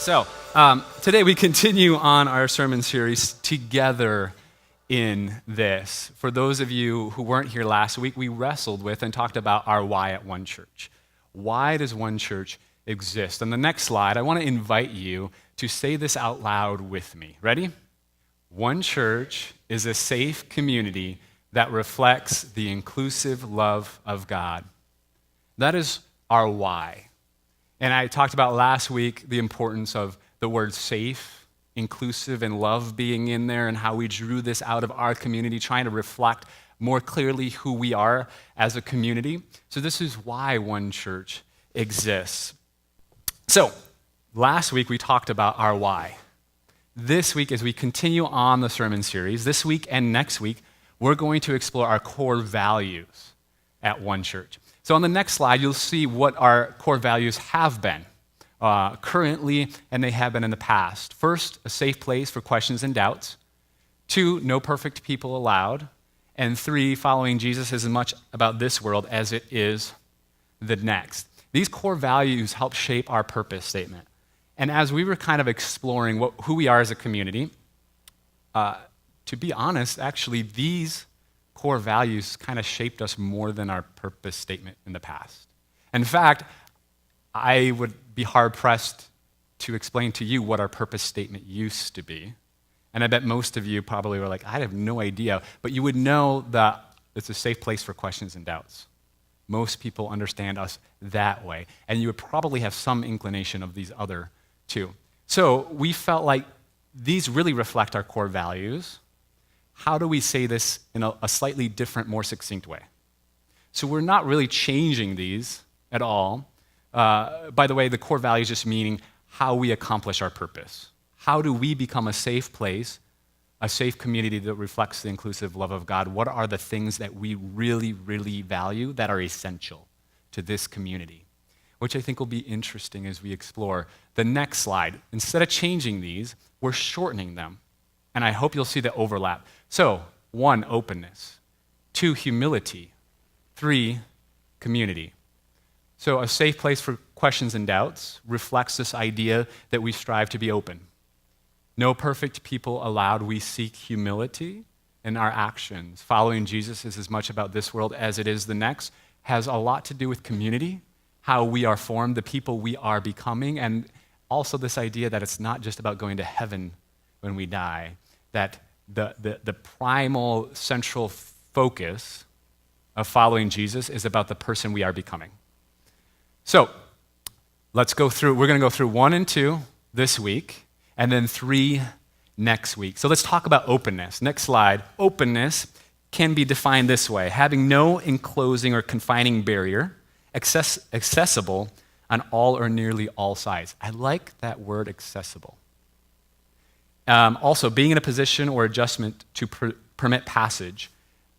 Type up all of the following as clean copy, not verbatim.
So, today we continue on our sermon series, Together in This. For those of you who weren't here last week, we wrestled with and talked about our why at One Church. Why does One Church exist? On the next slide, I want to invite you to say this out loud with me. Ready? One Church is a safe community that reflects the inclusive love of God. That is our why. And I talked about last week the importance of the word safe, inclusive, and love being in there, and how we drew this out of our community, trying to reflect more clearly who we are as a community. So this is why One Church exists. So last week we talked about our why. This week, as we continue on the sermon series, this week and next week, we're going to explore our core values at One Church. So on the next slide, you'll see what our core values have been currently, and they have been in the past. First, a safe place for questions and doubts. 2, no perfect people allowed. And 3, following Jesus is as much about this world as it is the next. These core values help shape our purpose statement. And as we were kind of exploring who we are as a community, to be honest, actually, these core values kind of shaped us more than our purpose statement in the past. In fact, I would be hard-pressed to explain to you what our purpose statement used to be. And I bet most of you probably were like, I have no idea. But you would know that it's a safe place for questions and doubts. Most people understand us that way. And you would probably have some inclination of these other two. So we felt like these really reflect our core values. How do we say this in a slightly different, more succinct way? So we're not really changing these at all. By the way, the core values just meaning how we accomplish our purpose. How do we become a safe place, a safe community that reflects the inclusive love of God? What are the things that we really, really value that are essential to this community? Which I think will be interesting as we explore the next slide. Instead of changing these, we're shortening them. And I hope you'll see the overlap. So, 1, openness. 2, humility. 3, community. So a safe place for questions and doubts reflects this idea that we strive to be open. No perfect people allowed. We seek humility in our actions. Following Jesus is as much about this world as it is the next. Has a lot to do with community, how we are formed, the people we are becoming, and also this idea that it's not just about going to heaven when we die, that the primal central focus of following Jesus is about the person we are becoming. So we're going to go through 1 and 2 this week, and then 3 next week. So let's talk about openness. Next slide. Openness can be defined this way: having no enclosing or confining barrier, accessible on all or nearly all sides. I like that word, accessible. Also, being in a position or adjustment to permit passage,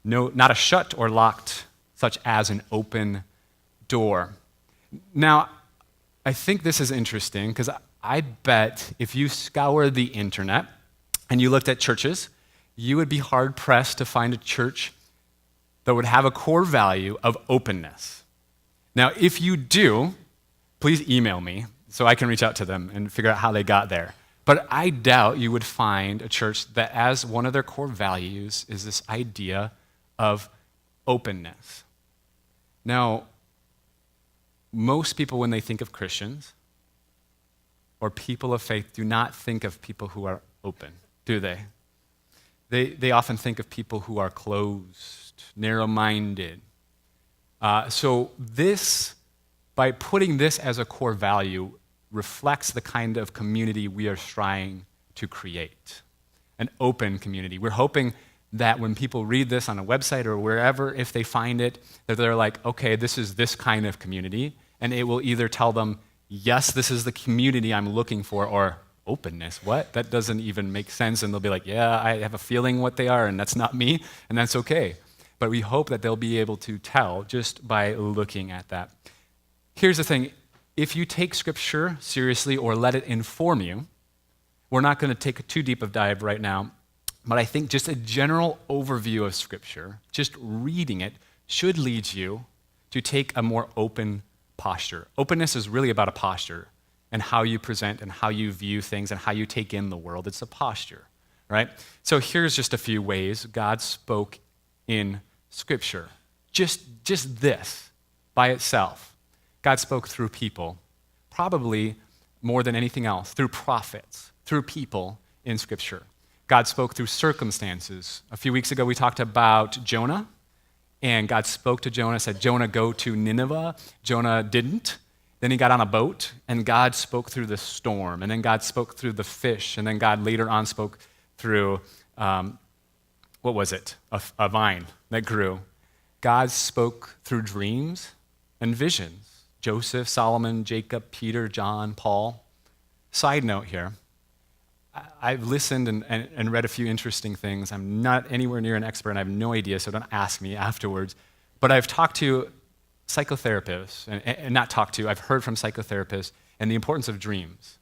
not a shut or locked, such as an open door. Now, I think this is interesting because I bet if you scour the internet and you looked at churches, you would be hard-pressed to find a church that would have a core value of openness. Now, if you do, please email me so I can reach out to them and figure out how they got there. But I doubt you would find a church that as one of their core values is this idea of openness. Now, most people, when they think of Christians or people of faith, do not think of people who are open, do they? They often think of people who are closed, narrow-minded. So this, by putting this as a core value, reflects the kind of community we are trying to create, an open community. We're hoping that when people read this on a website or wherever, if they find it, that they're like, okay, this is this kind of community, and it will either tell them, yes, this is the community I'm looking for, or openness, what? That doesn't even make sense, and they'll be like, yeah, I have a feeling what they are, and that's not me, and that's okay. But we hope that they'll be able to tell just by looking at that. Here's the thing. If you take Scripture seriously or let it inform you, we're not going to take a too deep of dive right now, but I think just a general overview of Scripture, just reading it, should lead you to take a more open posture. Openness is really about a posture. and how you present and how you view things and how you take in the world. It's a posture, right? So here's just a few ways God spoke in Scripture. Just this by itself. God spoke through people, probably more than anything else, through prophets, through people in Scripture. God spoke through circumstances. A few weeks ago, we talked about Jonah, and God spoke to Jonah, said, Jonah, go to Nineveh. Jonah didn't. Then he got on a boat, and God spoke through the storm, and then God spoke through the fish, and then God later on spoke through, a vine that grew. God spoke through dreams and visions. Joseph, Solomon, Jacob, Peter, John, Paul. Side note here, I've listened and read a few interesting things. I'm not anywhere near an expert, and I have no idea, so don't ask me afterwards. But I've talked to psychotherapists, I've heard from psychotherapists and the importance of dreams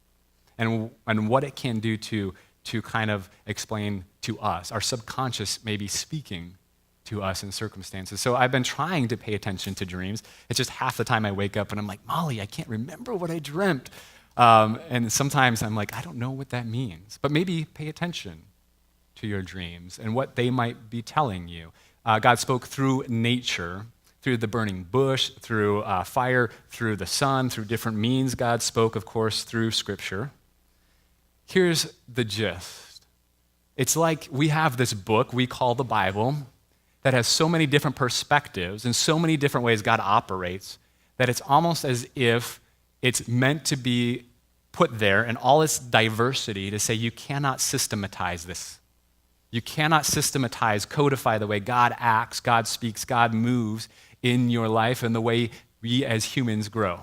and what it can do to kind of explain to us. Our subconscious may be speaking to us in circumstances. So I've been trying to pay attention to dreams. It's just half the time I wake up and I'm like, Molly, I can't remember what I dreamt. And sometimes I'm like, I don't know what that means. But maybe pay attention to your dreams and what they might be telling you. God spoke through nature, through the burning bush, through fire, through the sun, through different means. God spoke, of course, through Scripture. Here's the gist. It's like we have this book we call the Bible that has so many different perspectives and so many different ways God operates that it's almost as if it's meant to be put there in all its diversity to say you cannot systematize this. You cannot systematize, codify the way God acts, God speaks, God moves in your life and the way we as humans grow.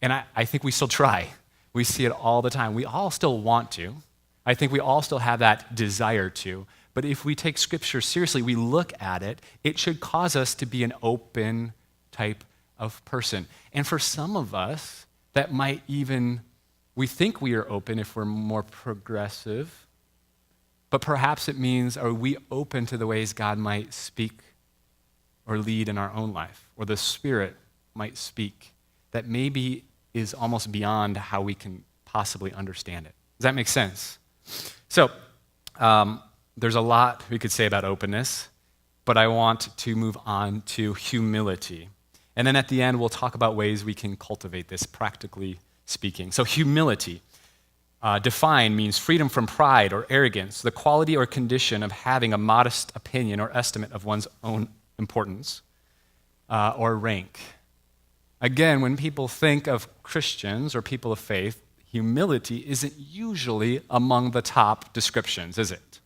And I think we still try. We see it all the time. We all still want to. I think we all still have that desire to. But if we take Scripture seriously, we look at it, it should cause us to be an open type of person. And for some of us, that might even, we think we are open if we're more progressive, but perhaps it means, are we open to the ways God might speak or lead in our own life, or the Spirit might speak that maybe is almost beyond how we can possibly understand it? Does that make sense? So, there's a lot we could say about openness, but I want to move on to humility. And then at the end, we'll talk about ways we can cultivate this, practically speaking. So humility, defined, means freedom from pride or arrogance, the quality or condition of having a modest opinion or estimate of one's own importance or rank. Again, when people think of Christians or people of faith, humility isn't usually among the top descriptions, is it?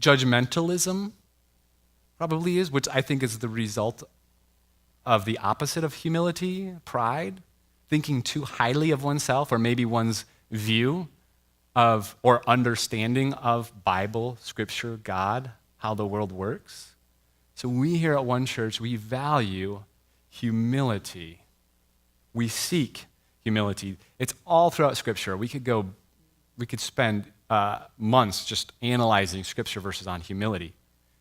Judgmentalism probably is, which I think is the result of the opposite of humility, pride, thinking too highly of oneself or maybe one's view of or understanding of Bible, Scripture, God, how the world works. So we here at One Church, we value humility. We seek humility. It's all throughout Scripture. We could spend months just analyzing Scripture verses on humility.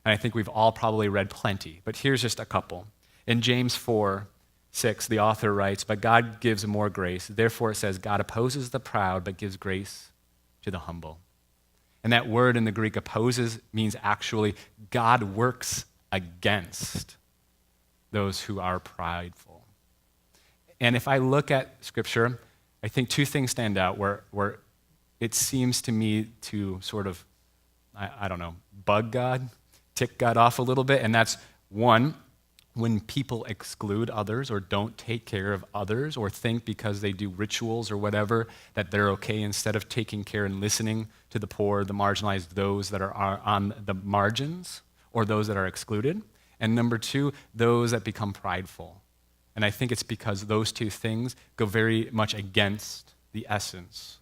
And I think we've all probably read plenty, but here's just a couple. In James 4:6, the author writes, "But God gives more grace. Therefore it says, God opposes the proud, but gives grace to the humble." And that word in the Greek, opposes, means actually God works against those who are prideful. And if I look at Scripture, I think two things stand out where it seems to me to sort of, I don't know, bug God, tick God off a little bit. And that's one, when people exclude others or don't take care of others or think because they do rituals or whatever that they're okay instead of taking care and listening to the poor, the marginalized, those that are on the margins or those that are excluded. And number two, those that become prideful. And I think it's because those two things go very much against the essence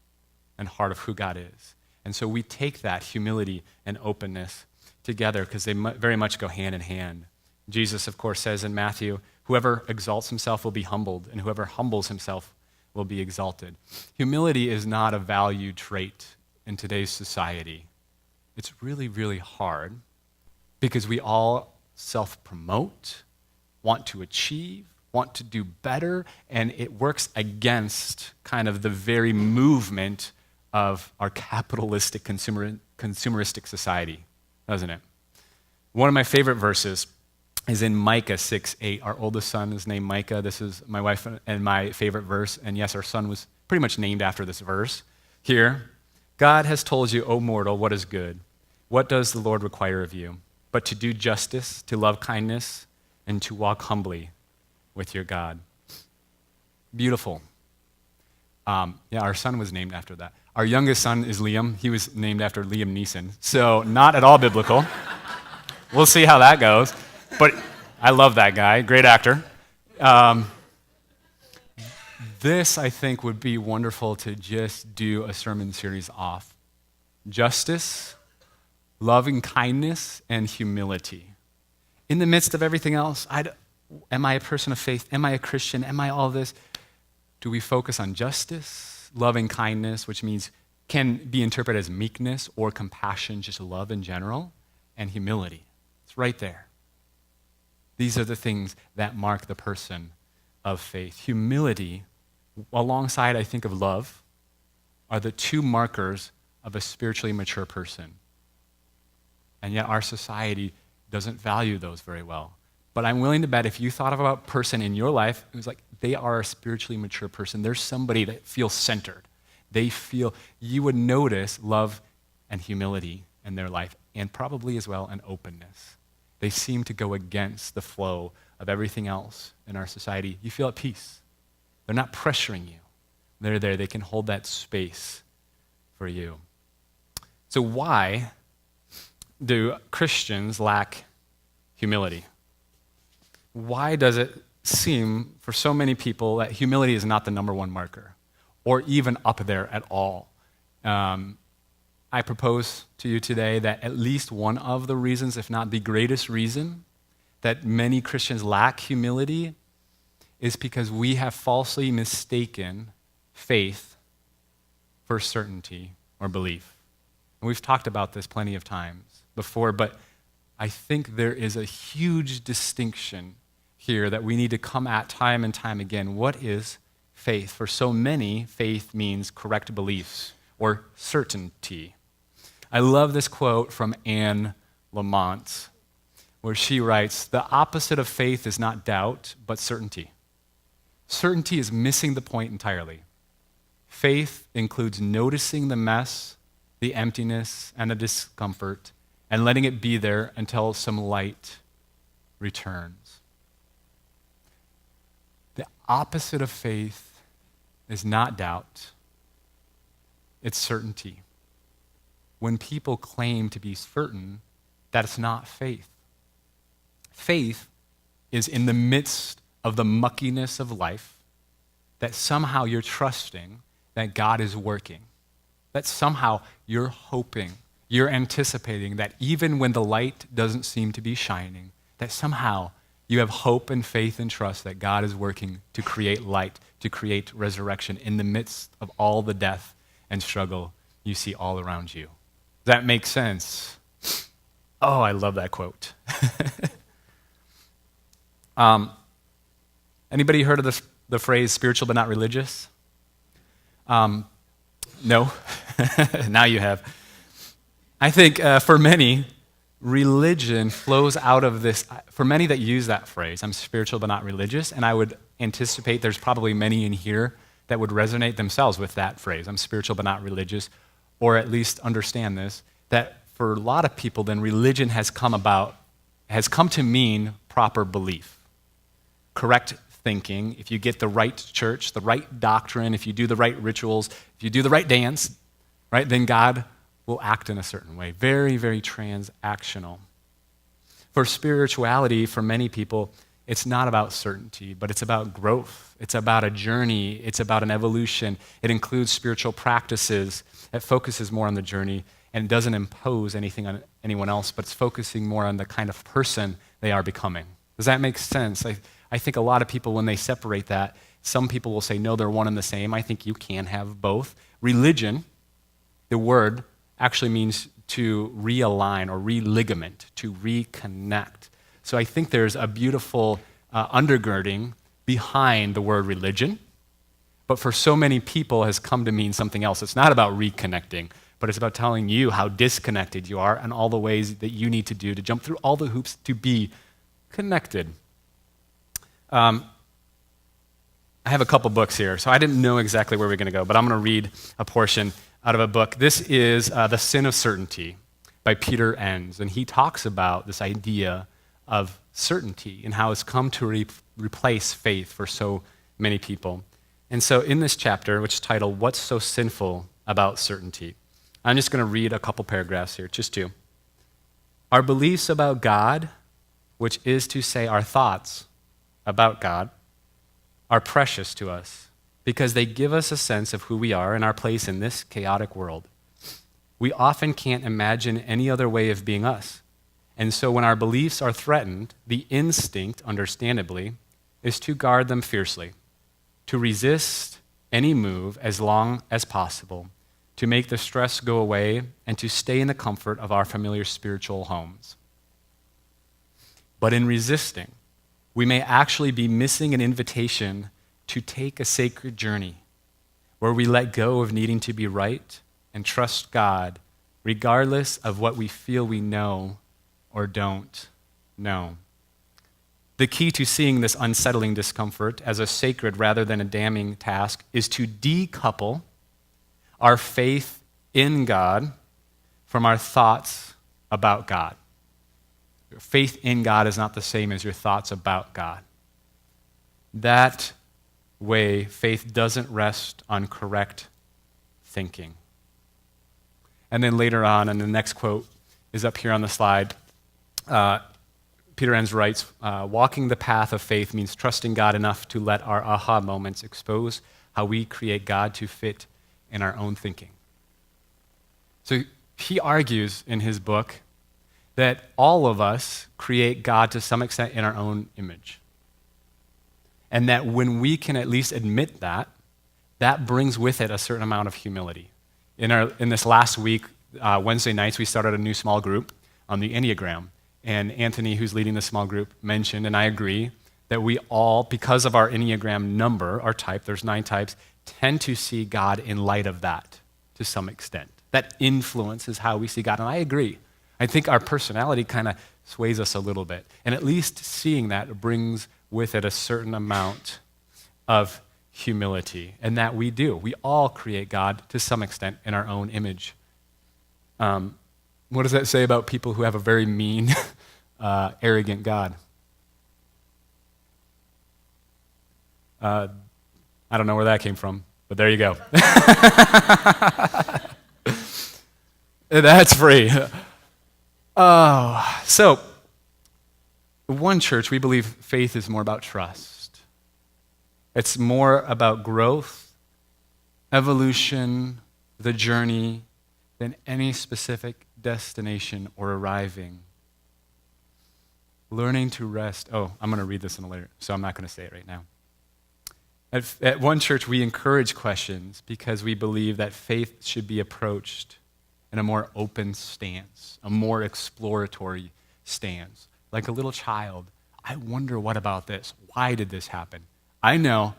and heart of who God is. And so we take that humility and openness together because they very much go hand in hand. Jesus, of course, says in Matthew, whoever exalts himself will be humbled, and whoever humbles himself will be exalted. Humility is not a valued trait in today's society. It's really, really hard because we all self-promote, want to achieve, want to do better, and it works against kind of the very movement of our capitalistic consumeristic society, doesn't it? One of my favorite verses is in Micah 6:8. Our oldest son is named Micah. This is my wife and my favorite verse, and yes, our son was pretty much named after this verse. Here, God has told you, O mortal, what is good. What does the Lord require of you? But to do justice, to love kindness, and to walk humbly with your God. Beautiful. Our son was named after that. Our youngest son is Liam. He was named after Liam Neeson. So not at all biblical. We'll see how that goes. But I love that guy. Great actor. This, I think, would be wonderful to just do a sermon series off. Justice, loving kindness, and humility. In the midst of everything else, am I a person of faith? Am I a Christian? Am I all this? Do we focus on justice, loving kindness, which means can be interpreted as meekness or compassion, just love in general, and humility? It's right there. These are the things that mark the person of faith. Humility, alongside, I think, of love, are the two markers of a spiritually mature person. And yet our society doesn't value those very well. But I'm willing to bet if you thought about a person in your life, it was like they are a spiritually mature person. There's somebody that feels centered. You would notice love and humility in their life, and probably as well an openness. They seem to go against the flow of everything else in our society. You feel at peace. They're not pressuring you. They're there. They can hold that space for you. So why do Christians lack humility? Why does it seem for so many people that humility is not the number one marker or even up there at all? I propose to you today that at least one of the reasons, if not the greatest reason, that many Christians lack humility is because we have falsely mistaken faith for certainty or belief. And we've talked about this plenty of times before, but I think there is a huge distinction here that we need to come at time and time again. What is faith? For so many, faith means correct beliefs or certainty. I love this quote from Anne Lamott, where she writes, "The opposite of faith is not doubt, but certainty." Certainty is missing the point entirely. Faith includes noticing the mess, the emptiness, and the discomfort, and letting it be there until some light returns. The opposite of faith is not doubt, it's certainty. When people claim to be certain, that's not faith. Faith is in the midst of the muckiness of life, that somehow you're trusting that God is working, that somehow you're hoping, you're anticipating that even when the light doesn't seem to be shining, that somehow you have hope and faith and trust that God is working to create light, to create resurrection in the midst of all the death and struggle you see all around you. Does that make sense? Oh, I love that quote. Anybody heard of the phrase spiritual but not religious? No? Now you have. I think for many, religion flows out of this. For many that use that phrase, I'm spiritual but not religious, and I would anticipate there's probably many in here that would resonate themselves with that phrase, I'm spiritual but not religious, or at least understand this, that for a lot of people, then religion has come to mean proper belief, correct thinking. If you get the right church, the right doctrine, if you do the right rituals, if you do the right dance, right, then God will act in a certain way. Very, very transactional. For spirituality, for many people, it's not about certainty, but it's about growth. It's about a journey. It's about an evolution. It includes spiritual practices. It focuses more on the journey and doesn't impose anything on anyone else, but it's focusing more on the kind of person they are becoming. Does that make sense? I think a lot of people, when they separate that, some people will say, no, they're one and the same. I think you can have both. Religion, the word, actually means to realign or religament, to reconnect. So I think there's a beautiful undergirding behind the word religion, but for so many people has come to mean something else. It's not about reconnecting, but it's about telling you how disconnected you are and all the ways that you need to do to jump through all the hoops to be connected. I have a couple books here, so I didn't know exactly where we're going to go, but I'm going to read a portion out of a book. This is The Sin of Certainty by Peter Enns, and he talks about this idea of certainty and how it's come to replace faith for so many people. And so in this chapter, which is titled, What's So Sinful About Certainty? I'm just going to read a couple paragraphs here, just two. Our beliefs about God, which is to say our thoughts about God, are precious to us because they give us a sense of who we are and our place in this chaotic world. We often can't imagine any other way of being us. And so when our beliefs are threatened, the instinct, understandably, is to guard them fiercely, to resist any move as long as possible, to make the stress go away, and to stay in the comfort of our familiar spiritual homes. But in resisting, we may actually be missing an invitation to take a sacred journey where we let go of needing to be right and trust God regardless of what we feel we know or don't know. The key to seeing this unsettling discomfort as a sacred rather than a damning task is to decouple our faith in God from our thoughts about God. Your faith in God is not the same as your thoughts about God. That way, faith doesn't rest on correct thinking. And then later on, and the next quote is up here on the slide, Peter Enns writes, walking the path of faith means trusting God enough to let our aha moments expose how we create God to fit in our own thinking. So he argues in his book that all of us create God to some extent in our own image. And that when we can at least admit that, that brings with it a certain amount of humility. In this last week, Wednesday nights, we started a new small group on the Enneagram. And Anthony, who's leading the small group, mentioned, and I agree, that we all, because of our Enneagram number, our type, there's 9 types, tend to see God in light of that to some extent. That influences how we see God, and I agree. I think our personality kind of sways us a little bit. And at least seeing that brings with it a certain amount of humility, and that we do. We all create God to some extent in our own image. What does that say about people who have a very mean, arrogant God? I don't know where that came from, but there you go. That's free. Oh, so one church, we believe faith is more about trust. It's more about growth, evolution, the journey, than any specific destination or arriving. Learning to rest. Oh, I'm going to read this in a later, so I'm not going to say it right now. At one church, we encourage questions because we believe that faith should be approached in a more open stance, a more exploratory stance. Like a little child, I wonder what about this? Why did this happen? I know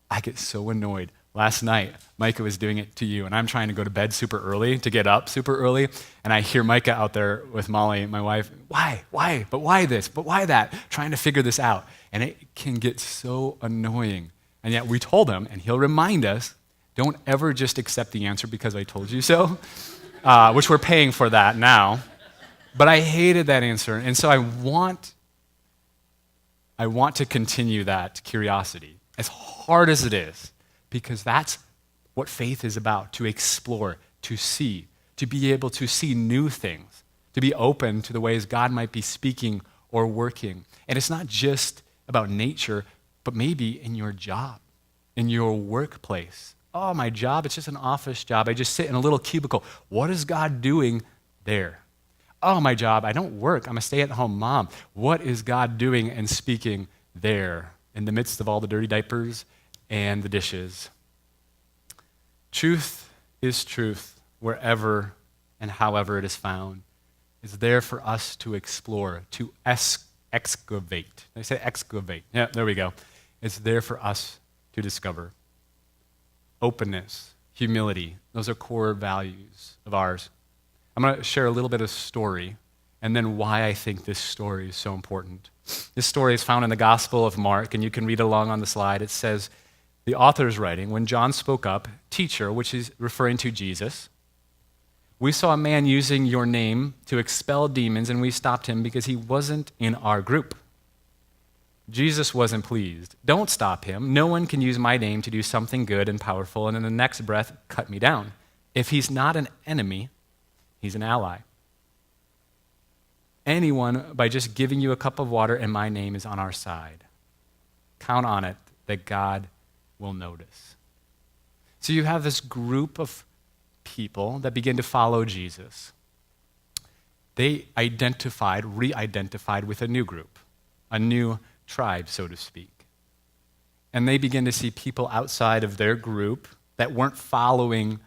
I get so annoyed. Last night, Micah was doing it to you, and I'm trying to go to bed super early, to get up super early, and I hear Micah out there with Molly, my wife, why, but why this, but why that, trying to figure this out. And it can get so annoying. And yet we told him, and he'll remind us, don't ever just accept the answer because I told you so, which we're paying for that now. But I hated that answer, and so I want to continue that curiosity, as hard as it is, because that's what faith is about, to explore, to see, to be able to see new things, to be open to the ways God might be speaking or working. And it's not just about nature, but maybe in your job, in your workplace. Oh, my job, it's just an office job. I just sit in a little cubicle. What is God doing there? Oh, my job, I don't work. I'm a stay-at-home mom. What is God doing and speaking there in the midst of all the dirty diapers and the dishes? Truth is truth wherever and however it is found. It's there for us to explore, to excavate. Did I say excavate? Yeah, there we go. It's there for us to discover. Openness, humility, those are core values of ours. I'm going to share a little bit of story and then why I think this story is so important. This story is found in the Gospel of Mark, and you can read along on the slide. It says, the author is writing, when John spoke up, teacher, which is referring to Jesus, we saw a man using your name to expel demons, and we stopped him because he wasn't in our group. Jesus wasn't pleased. Don't stop him. No one can use my name to do something good and powerful, and in the next breath, cut me down. If he's not an enemy, he's an ally. Anyone, by just giving you a cup of water in my name, is on our side. Count on it that God will notice. So you have this group of people that begin to follow Jesus. They re-identified with a new group, a new tribe, so to speak. And they begin to see people outside of their group that weren't following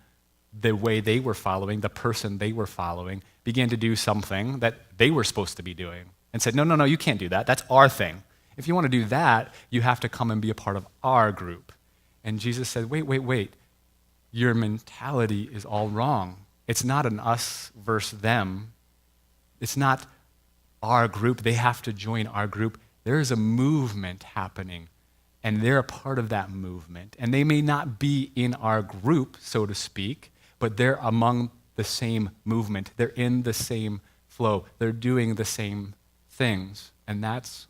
the way they were following, the person they were following, began to do something that they were supposed to be doing and said, no, you can't do that. That's our thing. If you want to do that, you have to come and be a part of our group. And Jesus said, wait. Your mentality is all wrong. It's not an us versus them. It's not our group. They have to join our group. There is a movement happening, and they're a part of that movement. And they may not be in our group, so to speak, but they're among the same movement. They're in the same flow. They're doing the same things, and that's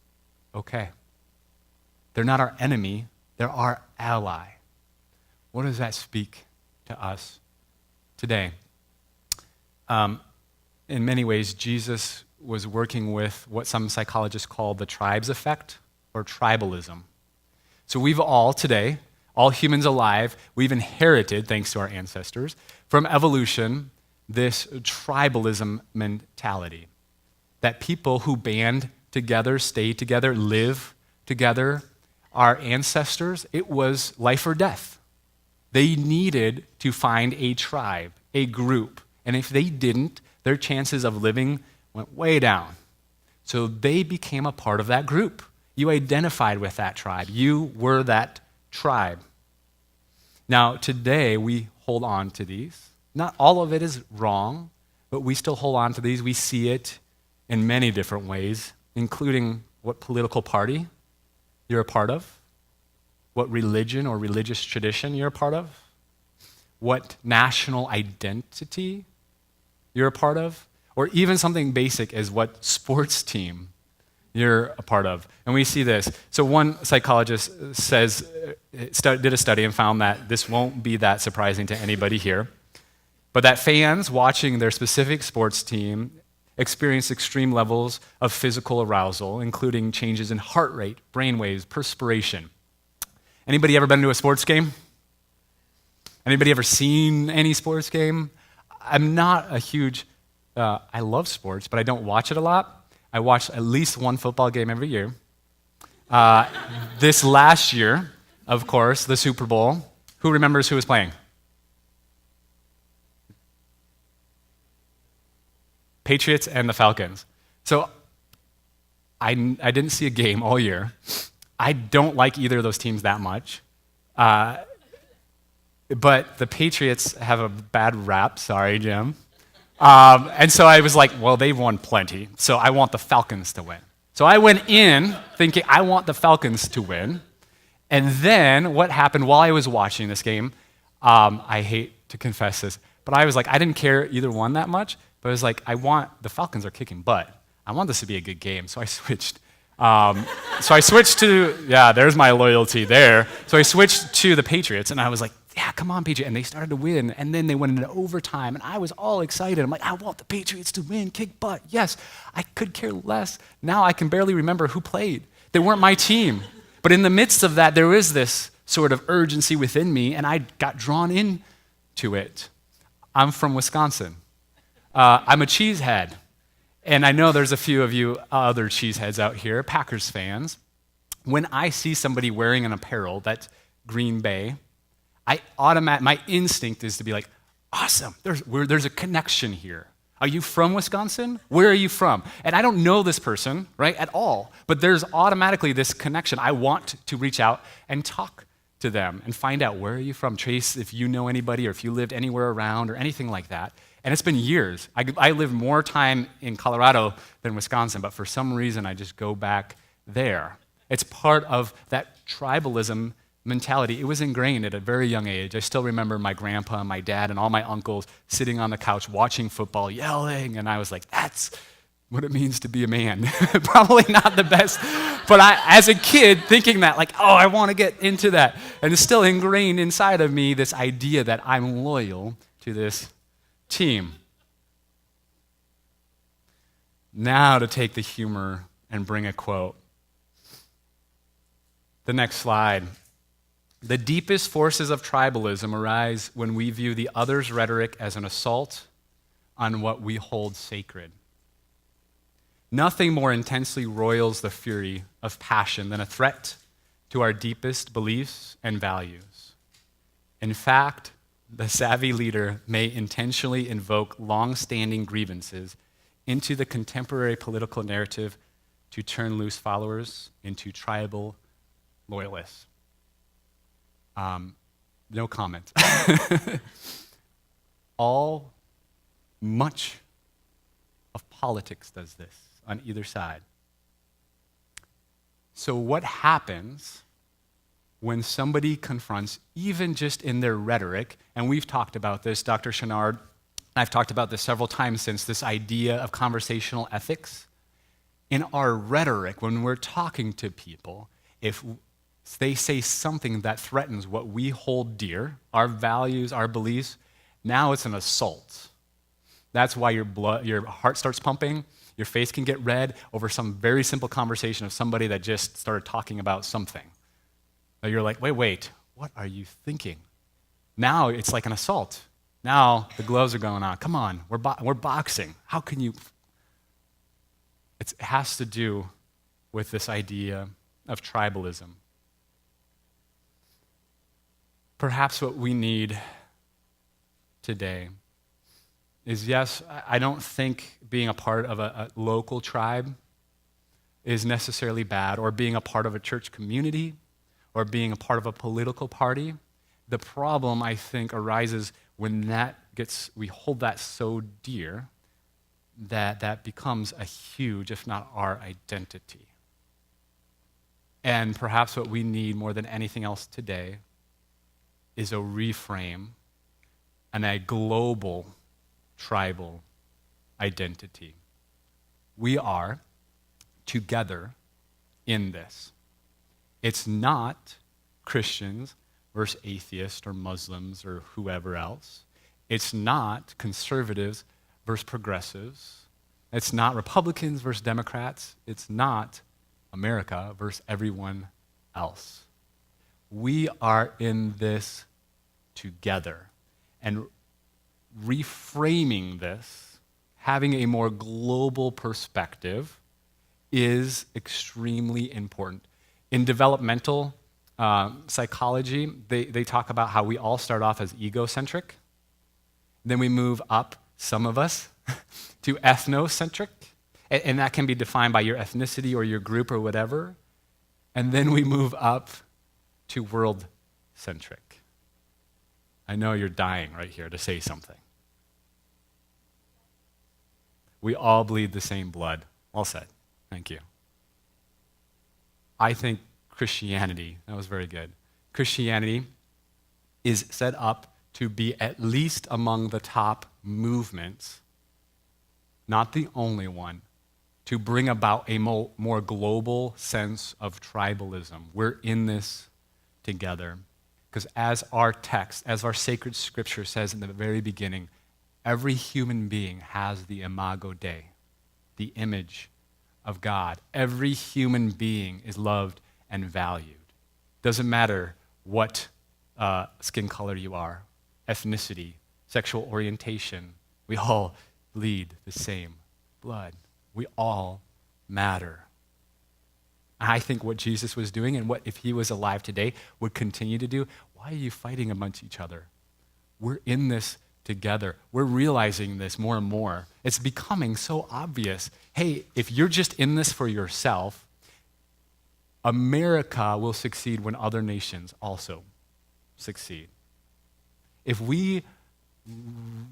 okay. They're not our enemy. They're our ally. What does that speak to us today? In many ways, Jesus was working with what some psychologists call the tribes effect or tribalism. So we've all today, all humans alive, we've inherited, thanks to our ancestors, from evolution, this tribalism mentality. That people who band together, stay together, live together, our ancestors, it was life or death. They needed to find a tribe, a group. And if they didn't, their chances of living went way down. So they became a part of that group. You identified with that tribe. You were that tribe. Now, today, we hold on to these. Not all of it is wrong, but we still hold on to these. We see it in many different ways, including what political party you're a part of, what religion or religious tradition you're a part of, what national identity you're a part of, or even something basic as what sports team you're a part of. And we see this. So one psychologist did a study and found that this won't be that surprising to anybody here, but that fans watching their specific sports team experience extreme levels of physical arousal, including changes in heart rate, brain waves, perspiration. Anybody ever been to a sports game? Anybody ever seen any sports game? I'm not a huge, I love sports, but I don't watch it a lot. I watch at least one football game every year. This last year, of course, the Super Bowl. Who remembers who was playing? Patriots and the Falcons. So I didn't see a game all year. I don't like either of those teams that much. But the Patriots have a bad rap. Sorry, Jim. And so I was like, well, they've won plenty, so I want the Falcons to win. So I went in thinking, I want the Falcons to win. And then what happened while I was watching this game, I hate to confess this, but I was like, I didn't care either one that much, but I was like, the Falcons are kicking butt. I want this to be a good game, so I switched. There's my loyalty there. So I switched to the Patriots, and I was like, yeah, come on, Patriots. And they started to win, and then they went into overtime, and I was all excited. I'm like, I want the Patriots to win, kick butt. Yes, I could care less. Now I can barely remember who played. They weren't my team. But in the midst of that, there was this sort of urgency within me, and I got drawn into it. I'm from Wisconsin. I'm a cheesehead. And I know there's a few of you other cheeseheads out here, Packers fans. When I see somebody wearing an apparel that's Green Bay, my instinct is to be like, awesome, there's a connection here. Are you from Wisconsin? Where are you from? And I don't know this person, right, at all, but there's automatically this connection. I want to reach out and talk to them and find out, where are you from? Trace if you know anybody or if you lived anywhere around or anything like that. And it's been years. I lived more time in Colorado than Wisconsin, but for some reason I just go back there. It's part of that tribalism mentality. It was ingrained at a very young age. I still remember my grandpa and my dad and all my uncles sitting on the couch watching football, yelling, and I was like, that's what it means to be a man. Probably not the best, but as a kid, thinking that, like, oh, I want to get into that. And it's still ingrained inside of me, this idea that I'm loyal to this team. Now to take the humor and bring a quote. The next slide. The deepest forces of tribalism arise when we view the other's rhetoric as an assault on what we hold sacred. Nothing more intensely roils the fury of passion than a threat to our deepest beliefs and values. In fact, the savvy leader may intentionally invoke long-standing grievances into the contemporary political narrative to turn loose followers into tribal loyalists. No comment. Much of politics does this on either side. So what happens when somebody confronts, even just in their rhetoric, and we've talked about this, Dr. Chandler, I've talked about this several times since, this idea of conversational ethics. In our rhetoric, when we're talking to people, if they say something that threatens what we hold dear, our values, our beliefs, now it's an assault. That's why your heart starts pumping, your face can get red over some very simple conversation of somebody that just started talking about something. Now you're like, wait, what are you thinking? Now it's like an assault. Now the gloves are going on. Come on, we're boxing. How can you? It has to do with this idea of tribalism. Perhaps what we need today is, yes, I don't think being a part of a local tribe is necessarily bad, or being a part of a church community, or being a part of a political party. The problem, I think, arises when we hold that so dear that becomes a huge, if not our identity. And perhaps what we need more than anything else today is a reframe and a global tribal identity. We are together in this. It's not Christians versus atheists or Muslims or whoever else. It's not conservatives versus progressives. It's not Republicans versus Democrats. It's not America versus everyone else. We are in this together. And reframing this, having a more global perspective, is extremely important. In developmental psychology, they talk about how we all start off as egocentric. Then we move up, some of us, to ethnocentric. And that can be defined by your ethnicity or your group or whatever. And then we move up to world-centric. I know you're dying right here to say something. We all bleed the same blood. Well said. Thank you. I think Christianity, that was very good. Christianity is set up to be at least among the top movements, not the only one, to bring about a more global sense of tribalism. We're in this together. Because as our text, as our sacred scripture says in the very beginning, every human being has the imago Dei, the image of God. Every human being is loved and valued. Doesn't matter what skin color you are, ethnicity, sexual orientation. We all bleed the same blood. We all matter. I think what Jesus was doing, and what, if he was alive today, would continue to do, why are you fighting amongst each other? We're in this together. We're realizing this more and more. It's becoming so obvious. Hey, if you're just in this for yourself, America will succeed when other nations also succeed. If we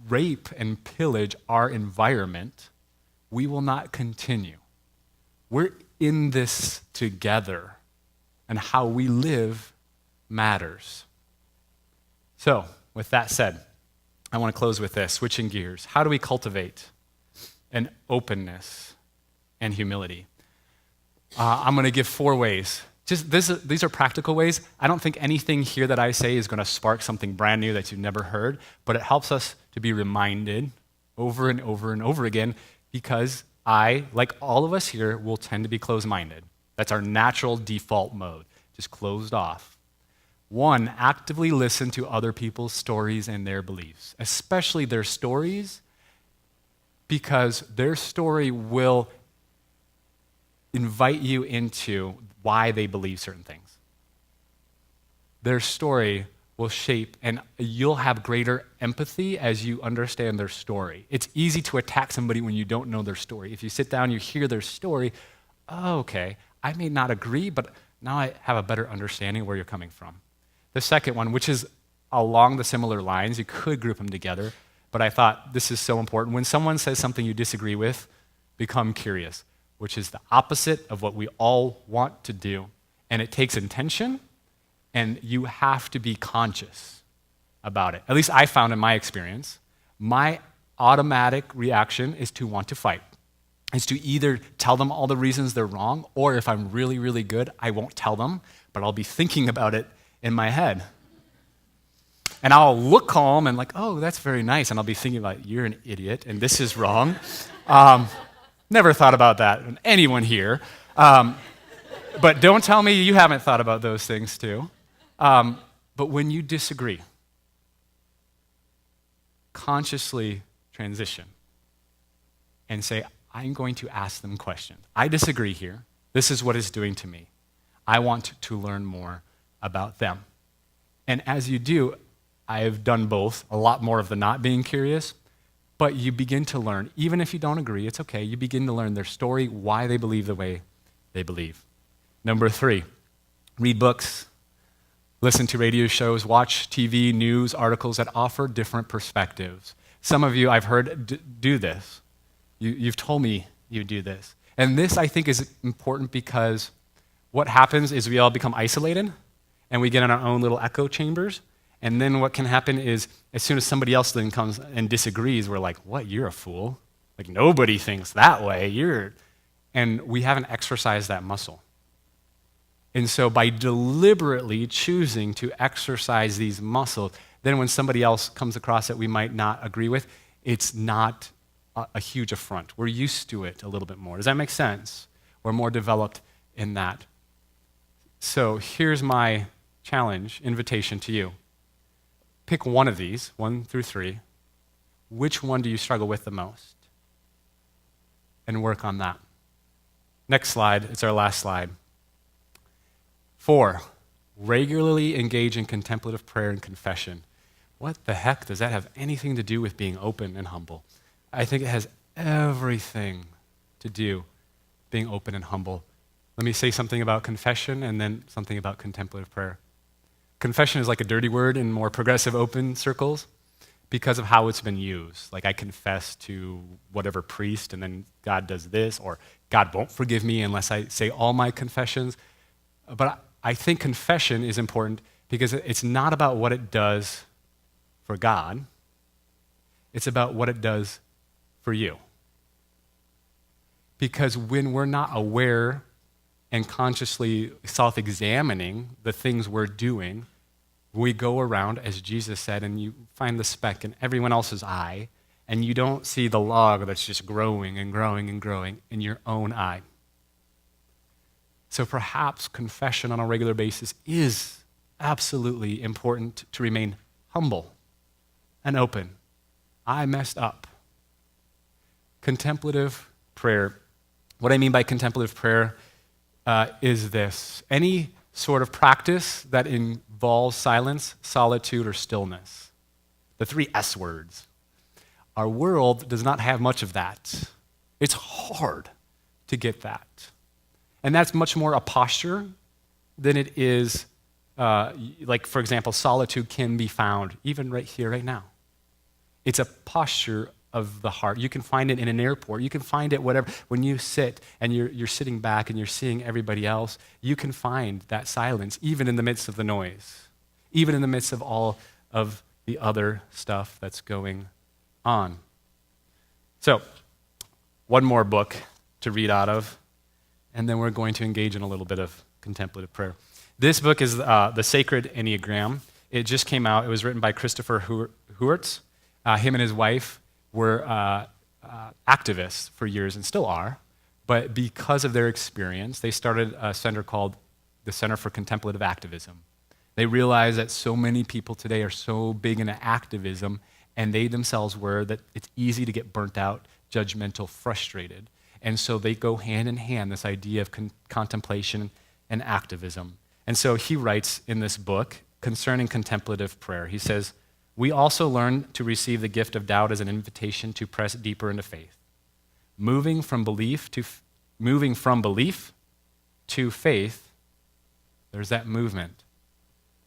rape and pillage our environment, we will not continue. We're in this together, and how we live matters. So, with that said, I want to close with this, switching gears. How do we cultivate an openness and humility? I'm going to give 4 ways. These are practical ways. I don't think anything here that I say is going to spark something brand new that you've never heard, but it helps us to be reminded over and over and over again, because I, like all of us here, will tend to be closed-minded. That's our natural default mode, just closed off. 1, actively listen to other people's stories and their beliefs, especially their stories, because their story will invite you into why they believe certain things. Their story will shape, and you'll have greater empathy as you understand their story. It's easy to attack somebody when you don't know their story. If you sit down, you hear their story, oh, okay, I may not agree, but now I have a better understanding of where you're coming from. The second one, which is along the similar lines, you could group them together, but I thought this is so important. When someone says something you disagree with, become curious, which is the opposite of what we all want to do. And it takes intention, and you have to be conscious about it. At least I found in my experience, my automatic reaction is to want to fight. Is to either tell them all the reasons they're wrong, or if I'm really, really good, I won't tell them, but I'll be thinking about it in my head. And I'll look calm and like, oh, that's very nice. And I'll be thinking about, you're an idiot, and this is wrong. Never thought about that, anyone here. But don't tell me you haven't thought about those things too. But when you disagree, consciously transition and say, I'm going to ask them questions. I disagree here. This is what it's doing to me. I want to learn more about them. And as you do, I've done both, a lot more of the not being curious, but you begin to learn, even if you don't agree, it's okay. You begin to learn their story, why they believe the way they believe. Number 3, read books, listen to radio shows, watch TV, news, articles that offer different perspectives. Some of you I've heard do this. You've told me you do this. And this, I think, is important because what happens is we all become isolated and we get in our own little echo chambers. And then what can happen is as soon as somebody else then comes and disagrees, we're like, what, you're a fool? Like, nobody thinks that way. And we haven't exercised that muscle. And so by deliberately choosing to exercise these muscles, then when somebody else comes across that we might not agree with, it's not a huge affront. We're used to it a little bit more. Does that make sense? We're more developed in that. So here's my challenge, invitation to you. Pick one of these, 1 through 3. Which one do you struggle with the most? And work on that. Next slide, it's our last slide. 4, regularly engage in contemplative prayer and confession. What the heck does that have anything to do with being open and humble? I think it has everything to do being open and humble. Let me say something about confession and then something about contemplative prayer. Confession is like a dirty word in more progressive open circles because of how it's been used. Like I confess to whatever priest and then God does this, or God won't forgive me unless I say all my confessions. But I think confession is important because it's not about what it does for God. It's about what it does for you. Because when we're not aware and consciously self-examining the things we're doing, we go around, as Jesus said, and you find the speck in everyone else's eye, and you don't see the log that's just growing and growing and growing in your own eye. So perhaps confession on a regular basis is absolutely important to remain humble and open. I messed up. Contemplative prayer. What I mean by contemplative prayer is this. Any sort of practice that involves silence, solitude, or stillness. The 3 S words. Our world does not have much of that. It's hard to get that. And that's much more a posture than it is, like, for example, solitude can be found even right here, right now. It's a posture of the heart. You can find it in an airport. You can find it whatever. When you sit and you're sitting back and you're seeing everybody else, you can find that silence even in the midst of the noise, even in the midst of all of the other stuff that's going on. So, one more book to read out of, and then we're going to engage in a little bit of contemplative prayer. This book is The Sacred Enneagram. It just came out. It was written by Christopher Heuertz. Him and his wife were activists for years and still are, but because of their experience, they started a center called the Center for Contemplative Activism. They realized that so many people today are so big into activism, and they themselves were, that it's easy to get burnt out, judgmental, frustrated. And so they go hand in hand, this idea of contemplation and activism. And so he writes in this book concerning contemplative prayer, he says, "We also learn to receive the gift of doubt as an invitation to press deeper into faith. Moving from belief to faith, there's that movement,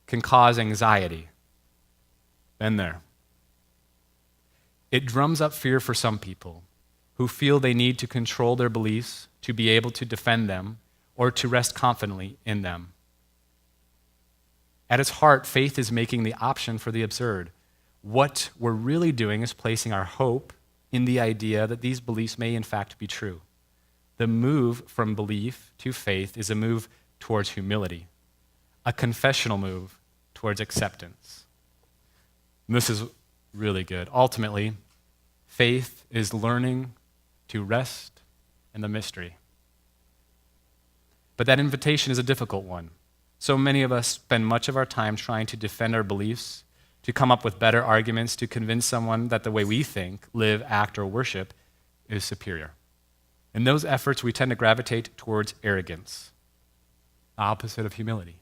can cause anxiety. Been there. It drums up fear for some people who feel they need to control their beliefs to be able to defend them or to rest confidently in them. At its heart, faith is making the option for the absurd. What we're really doing is placing our hope in the idea that these beliefs may in fact be true. The move from belief to faith is a move towards humility, a confessional move towards acceptance." And this is really good. Ultimately, faith is learning to rest in the mystery. But that invitation is a difficult one. So many of us spend much of our time trying to defend our beliefs, to come up with better arguments, to convince someone that the way we think, live, act, or worship is superior. In those efforts, we tend to gravitate towards arrogance, the opposite of humility.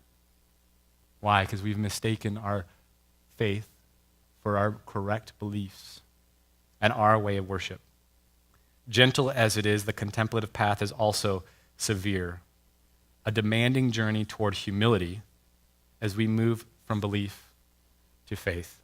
Why? Because we've mistaken our faith for our correct beliefs and our way of worship. Gentle as it is, the contemplative path is also severe, a demanding journey toward humility as we move from belief to faith.